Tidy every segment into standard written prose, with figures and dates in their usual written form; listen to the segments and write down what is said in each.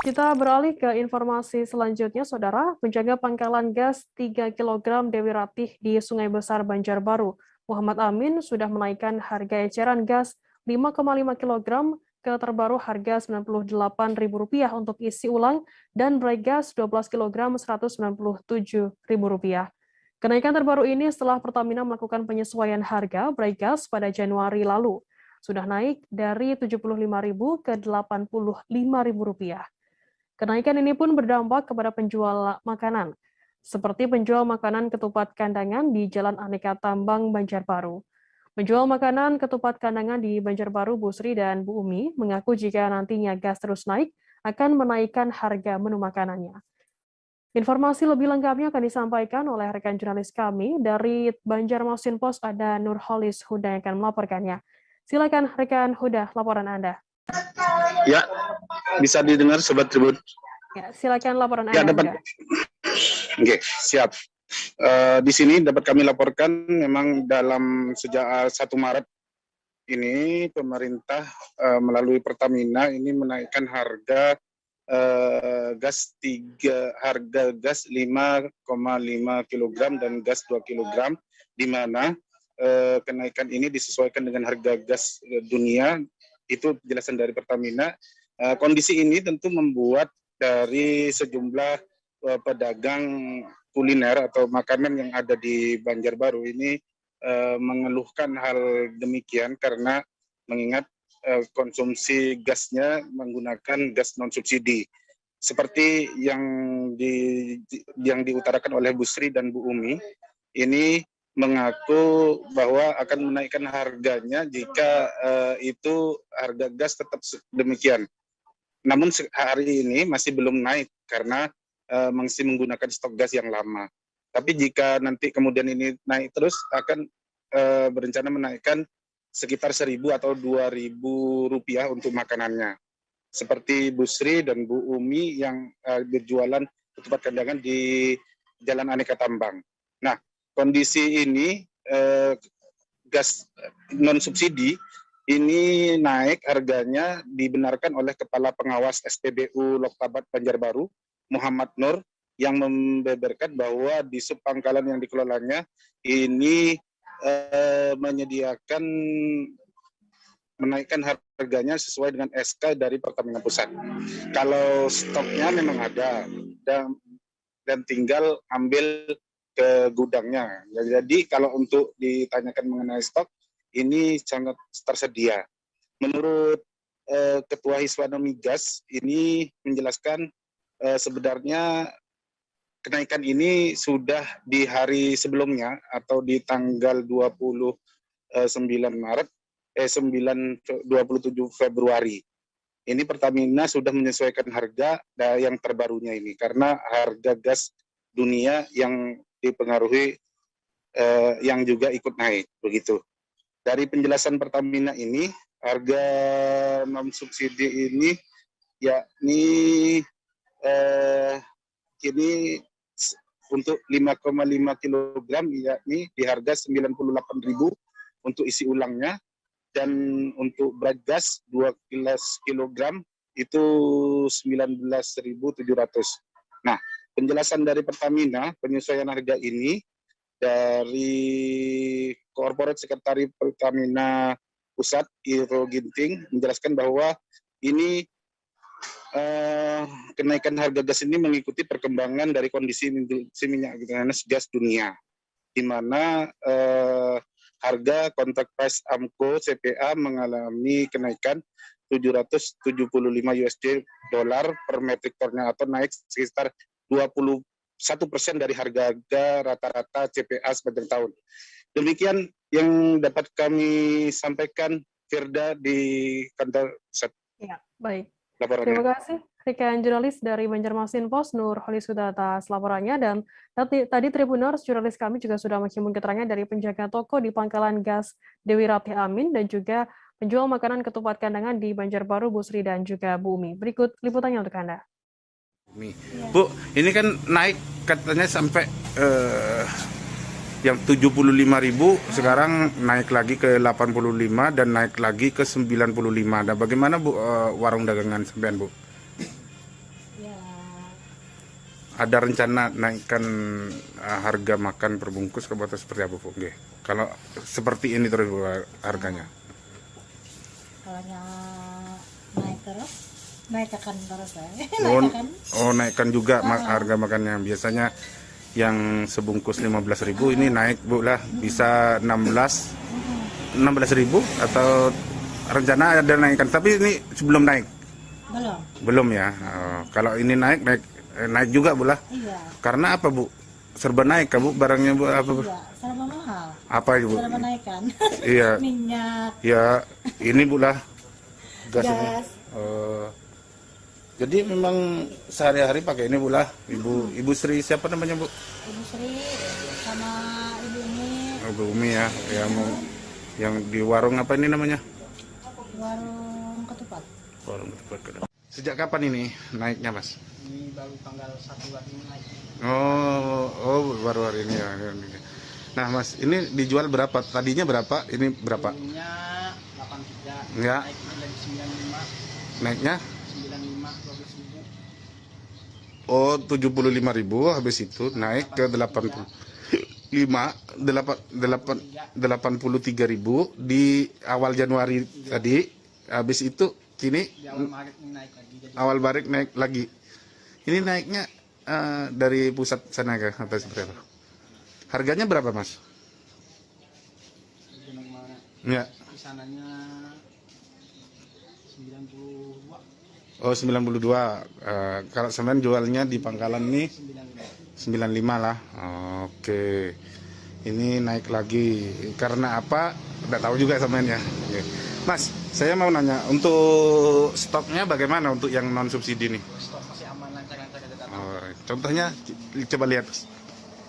Kita beralih ke informasi selanjutnya, Saudara. Penjaga pangkalan gas 3 kg Dewi Ratih di Sungai Besar Banjarbaru, Muhammad Amin, sudah menaikkan harga eceran gas 5,5 kg ke terbaru harga Rp98.000 untuk isi ulang dan bright gas 12 kg Rp197.000. Kenaikan terbaru ini setelah Pertamina melakukan penyesuaian harga bright gas pada Januari lalu. Sudah naik dari Rp75.000 ke Rp85.000. Kenaikan ini pun berdampak kepada penjual makanan, seperti penjual makanan ketupat kandangan di Jalan Aneka Tambang, Banjarbaru. Penjual makanan ketupat kandangan di Banjarbaru, Bu Sri dan Bu Umi, mengaku jika nantinya gas terus naik, akan menaikkan harga menu makanannya. Informasi lebih lengkapnya akan disampaikan oleh rekan jurnalis kami dari Banjarmasin Post, ada Nurholis Huda yang akan melaporkannya. Silakan rekan Huda, laporan Anda. Ya, bisa didengar Sobat Tribun. Ya, silakan laporan Ya, Anda. dapat. Oke, siap. Di sini dapat kami laporkan memang dalam sejak 1 Maret ini pemerintah melalui Pertamina ini menaikkan harga harga gas 5,5 kg dan gas 2 kg, di mana kenaikan ini disesuaikan dengan harga gas dunia. Itu penjelasan dari Pertamina. Kondisi ini tentu membuat dari sejumlah pedagang kuliner atau makanan yang ada di Banjarbaru ini mengeluhkan hal demikian karena mengingat konsumsi gasnya menggunakan gas non subsidi. Seperti yang diutarakan oleh Bu Sri dan Bu Umi, ini mengaku bahwa akan menaikkan harganya jika itu harga gas tetap demikian. Namun hari ini masih belum naik karena masih menggunakan stok gas yang lama. Tapi jika nanti kemudian ini naik terus, akan berencana menaikkan sekitar 1.000 atau 2.000 rupiah untuk makanannya. Seperti Bu Sri dan Bu Umi yang berjualan ketupat kandangan di Jalan Aneka Tambang. Nah, kondisi ini gas non subsidi ini naik harganya dibenarkan oleh Kepala Pengawas SPBU Loktabat Banjarbaru, Muhammad Nur, yang membeberkan bahwa di subpangkalan yang dikelolanya ini menyediakan menaikkan harganya sesuai dengan SK dari Pertamina Pusat. Kalau stoknya memang ada dan tinggal ambil ke gudangnya. Jadi kalau untuk ditanyakan mengenai stok, ini sangat tersedia. Menurut Ketua Hiswana Migas ini menjelaskan sebenarnya kenaikan ini sudah di hari sebelumnya atau di tanggal 27 Februari. Ini Pertamina sudah menyesuaikan harga yang terbarunya ini karena harga gas dunia yang dipengaruhi yang juga ikut naik begitu. Dari penjelasan Pertamina ini, harga non subsidi ini yakni kini untuk 5,5 kg yakni di harga 98.000 untuk isi ulangnya, dan untuk bright gas 2 kg itu 19.700. Nah, penjelasan dari Pertamina penyesuaian harga ini dari Korporat Sekretari Pertamina Pusat Iro Ginting menjelaskan bahwa ini kenaikan harga gas ini mengikuti perkembangan dari kondisi minyak gas dunia, di mana harga kontrak price AMCO CPA mengalami kenaikan 775 USD per metric tonnya atau naik sekitar 21% dari harga rata-rata CPA sepanjang tahun. Demikian yang dapat kami sampaikan, Firda, di kantor pusat. Ya, baik. Laporannya. Terima kasih rekan jurnalis dari Banjarmasin Post, Nurholis Huda, atas laporannya. Dan tadi Tribuners, jurnalis kami juga sudah menghimpun keterangan dari penjaga toko di pangkalan gas Dewi Ratih Amin dan juga penjual makanan ketupat kandangan di Banjarbaru, Bu Sri dan juga Bu Umi. Berikut liputannya untuk Anda. Bu, ini kan naik katanya sampai yang 75.000 sekarang naik lagi ke 85 dan naik lagi ke 95. Nah, bagaimana Bu warung dagangan sampean, Bu? ada rencana naikkan harga makan per bungkus ke atau seperti apa, Bu? Nggih. Kalau seperti ini terus Bu, harganya. Kalau naikkan terus ya. Naikkan juga harga makannya. Biasanya yang sebungkus 15.000 ini naik Bu lah, bisa 16.000 atau rencana ada naikkan, tapi ini sebelum naik. Belum ya. Kalau ini naik juga Bu lah. Iya. Karena apa Bu? Serba naik kan Bu barangnya Bu, apa Bu? Iya, serba mahal. Apa Bu? Serba naikkan. Iya. Minyak. Ya, ini Bu lah. Gas. Gas. Jadi memang sehari-hari pakai ini Bu lah. Ibu Sri siapa namanya Bu? Ibu Sri sama Ibu Umi. Ibu Umi ya, yang di warung apa ini namanya? Warung ketupat. Warung ketupat. Sejak kapan ini naiknya Mas? Ini baru tanggal 1 hari ini naik. Oh, baru hari ini ya. Nah Mas, ini dijual berapa? Tadinya berapa? Ini berapa? Dulunya 83. Ya. Naik menjadi 95. Naiknya? 95, 12.000. Oh, 75.000, habis itu naik ke 83.000 di awal Januari tadi. Habis itu kini Di awal Maret ini naik lagi. Jadi awal Maret naik lagi. Ini naiknya dari pusat sana ke atau seperti apa? Harganya berapa Mas? Gunung Maret. Ya. Kisarannya 92. Oh, 92. Kalau semen jualnya di pangkalan nih 95 lah. Oke. Ini naik lagi. Karena apa? Udah tahu juga semennya. Oke. Mas, saya mau nanya, untuk stoknya bagaimana untuk yang non subsidi nih? Stok masih aman, lancar-lancar aja datang. Contohnya, coba lihat.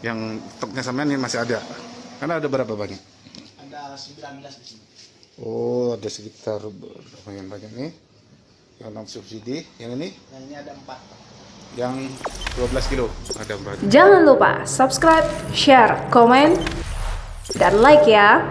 Yang stoknya semen ini masih ada. Karena ada berapa banyak? Ada 19 di sini. Oh, ada sekitar lumayan banyak nih. Yang non subsidi, yang ini Yang ini ada 4. yang 12 kilo ada 4. Jangan lupa subscribe, share, komen, dan like ya.